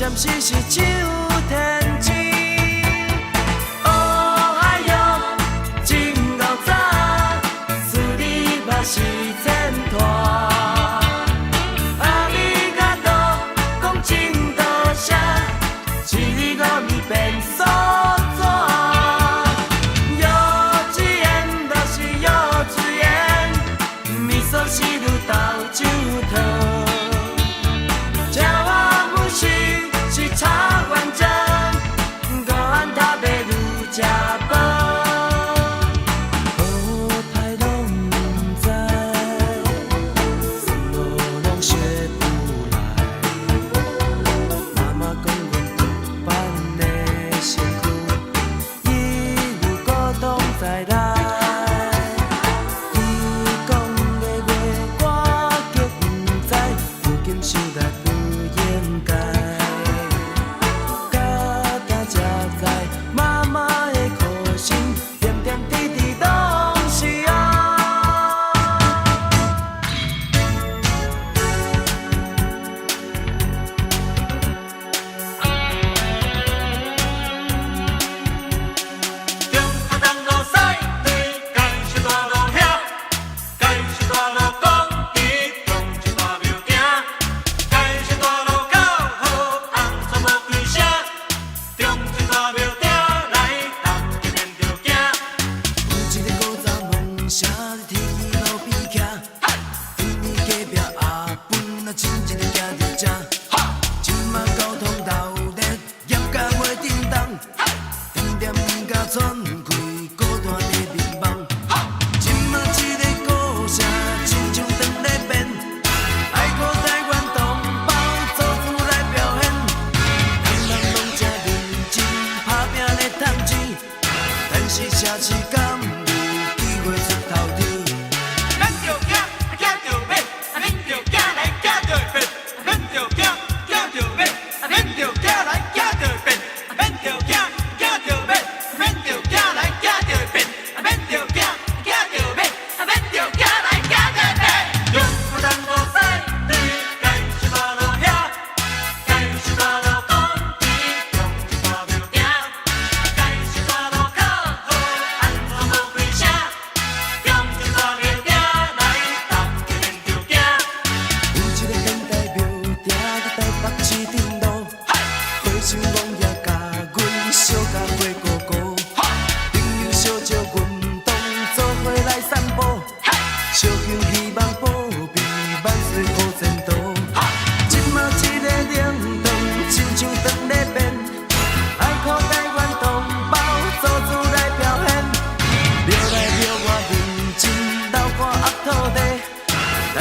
暂时是手天机。哦哎哟，真老早，思你嘛是千拖。啊你甲多讲真多谢，是你我咪变所纸。幼稚園就是幼稚園，味噌汁倒酒汤。 茶完整，高安塔白露吃饱，好歹拢不知，什么拢学不来。妈妈讲阮独班的身躯，伊有古董在来。伊讲的话我叫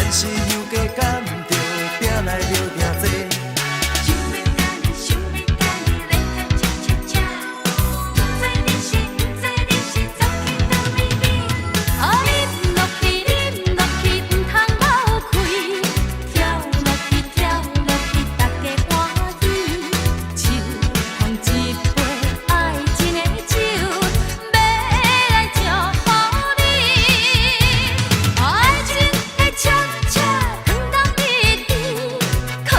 你是又加感着，拼来着听这。可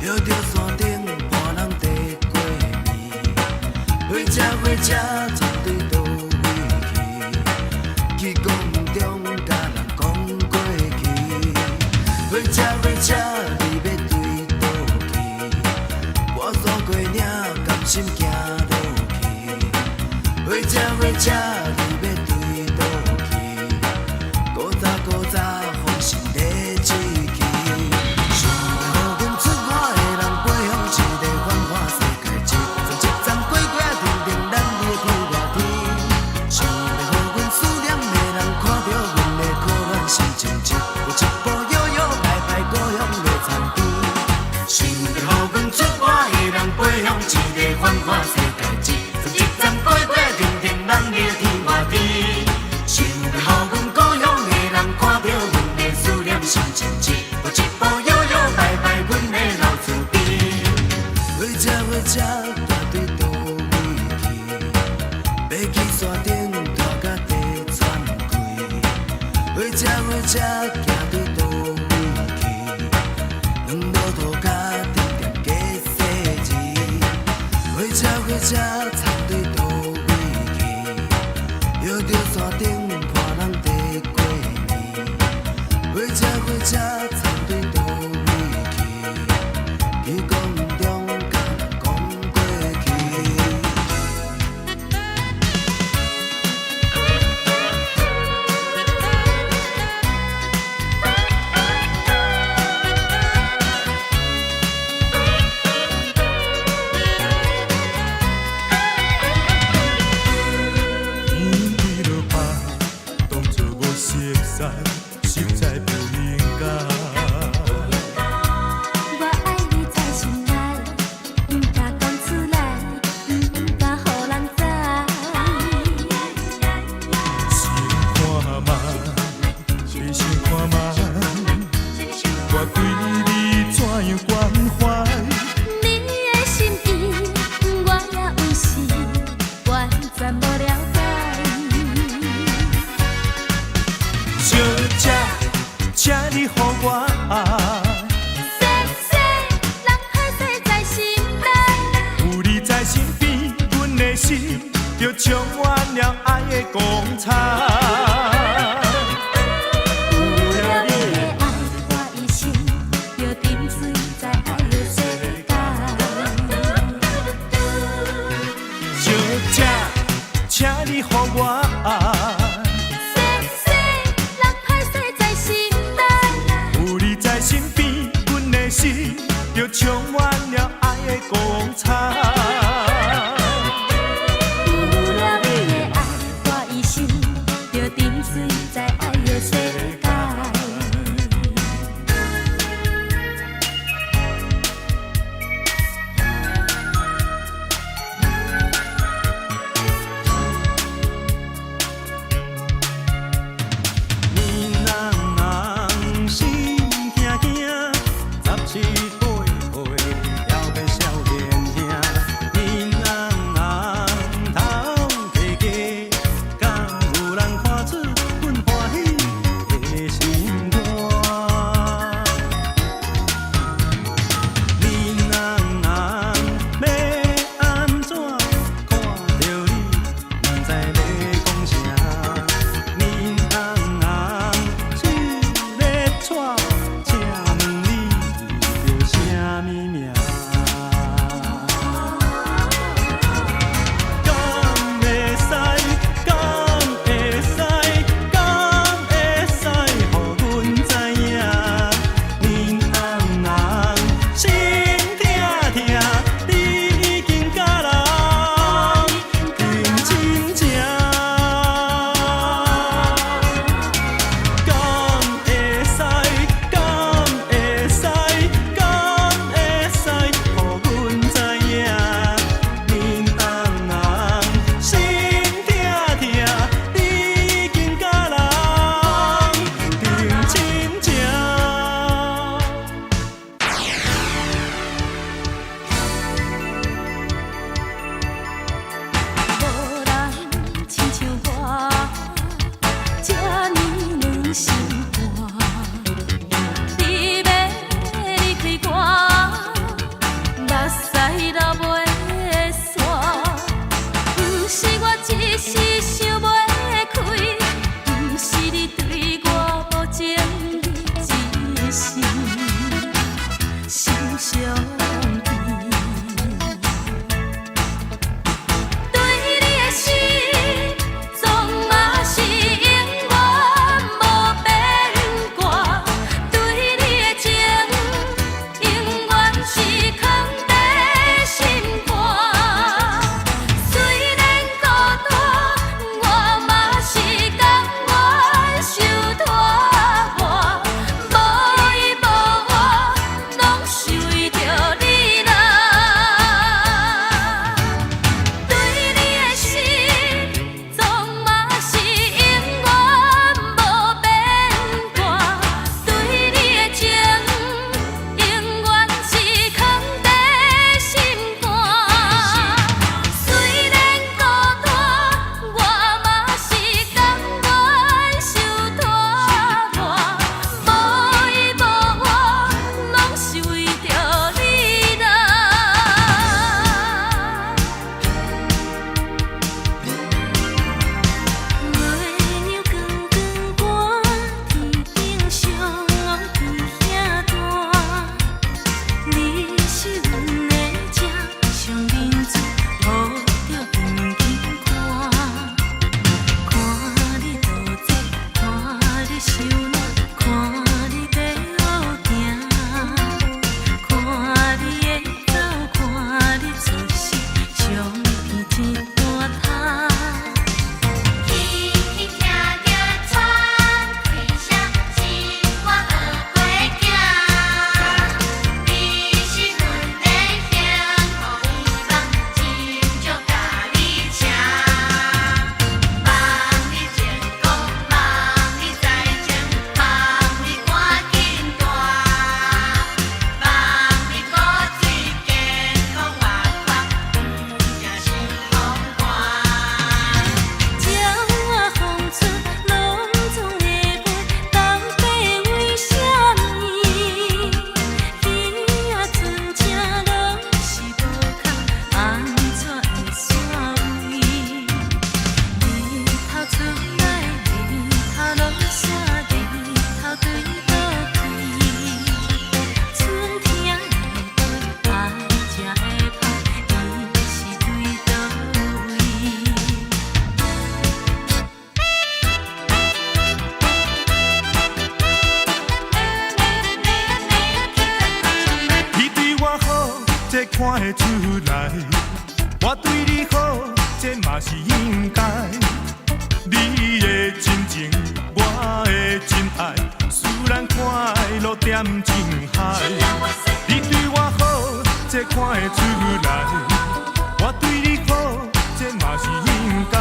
摇着山顶伴人地过暝，火车插队倒位去，去公园中甲人讲过去。火车你要对倒去，我山过岭甘心行落去。火车你要对倒去，古早风声在吹起。想要阮出外的人飞向一个繁华世界，一站过过停停，咱要去外天。想要阮思念的人看到阮的苦恋心情，一步摇摇摆摆故乡的田边。想要阮出外的人飞向一个繁华世界，一站过过停停，咱要去外天。想要阮故乡的人看到阮的思念心情，一步摇摇摆摆，阮的老厝边。火车大队倒位去，要去山顶大甲地喘气。火车行队倒位去，两路途甲点点加细字。火车插队倒位去，摇着山顶伴人地过暝。火车插队倒位去，去公园中甲人讲过去。天开落白，当作无熟悉，实在不应该。我爱你在心内，不敢讲出来，不敢予人知。先看嘛，你先看嘛，我对你怎样关怀？你的心意，我也有时完全无了解。小姐，请你予我爱，细细人歹势在心内，有你在身边，阮的心就充满了爱的光彩。有了你的爱，我一生就沉醉在爱的世界。小姐，请你予我爱。细细人歹势在心内，有你在身边，阮的心就充满了爱的光彩。有了你的爱，我一生就沉醉在爱的世界。年人心惊惊，17、8岁还要少年兄。年人头家家，敢有人看出阮欢喜的心肝？年人要安怎看着你，毋知要讲啥。年人水要带，请问你就这看得出来。我对你好，这嘛是应该。你的真情，我的真爱，使咱快乐点情海。你对我好，这看得出来。我对你好，这嘛是应该。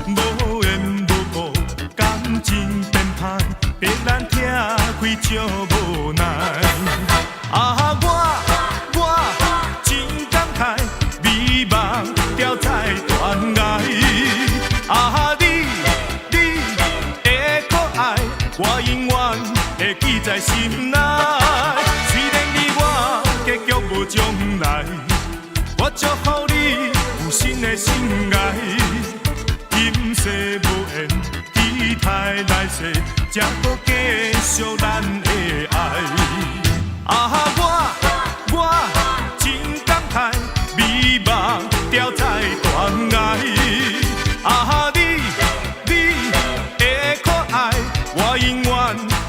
无缘无故，感情变歹，逼咱拆开足无奈。啊，我真感慨，美梦掉在断崖。啊，你的可爱，我永远会记在心内。虽然你我结局无将来，我祝福你有新的心爱。今世无缘，期待来世，才搁继续咱的爱。啊，我真感慨，美梦掉在断崖。啊，你的可爱，我永远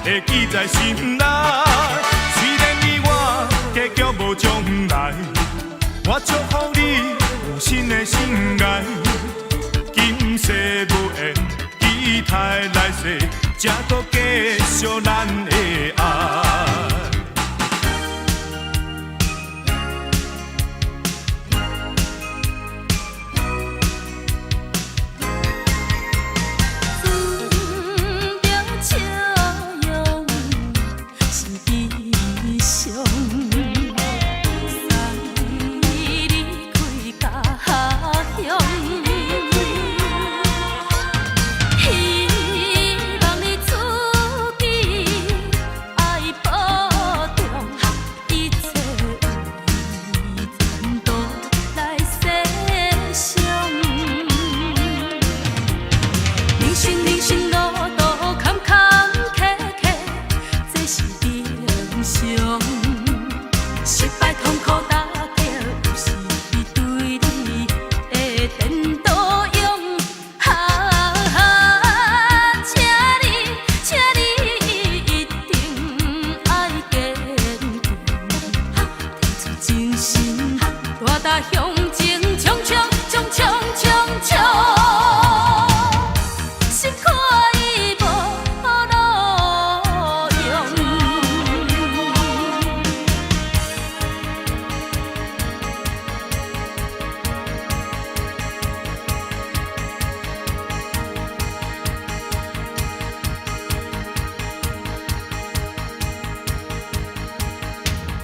会记在心内。虽然你我结局无将来，我祝福你有新的心爱。今世无缘，期待来世，才搁继续咱的爱。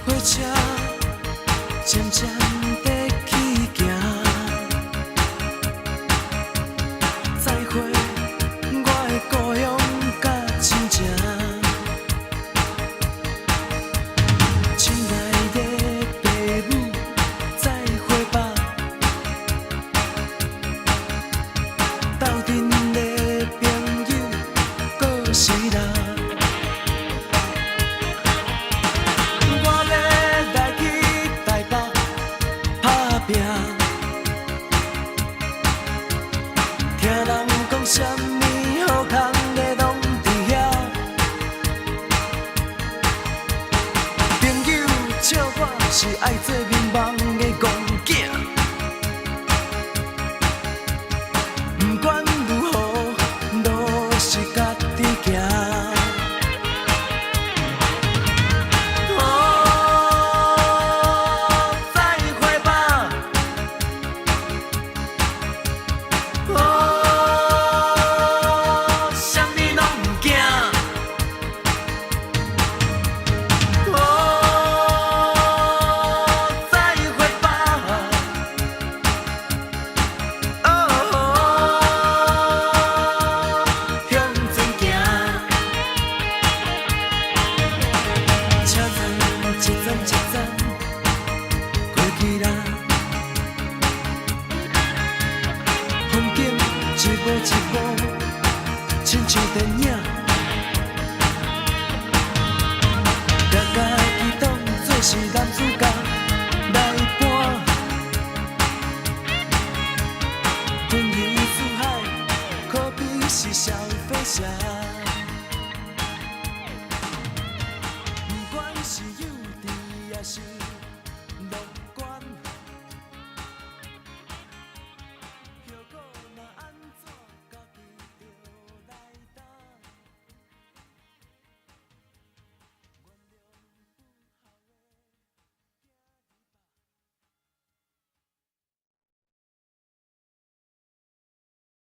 火车渐渐地起行，再会我的故乡甲亲情。亲爱的爸母，再会吧。斗阵的朋友，搁是人。听人讲什么好康的拢伫遐，朋友笑我是爱做面梦的戆囝。不管如何，路是家己行。一步一步，亲像电影，把家己当作是男主角来扮，吞游四海，可比是小飞侠。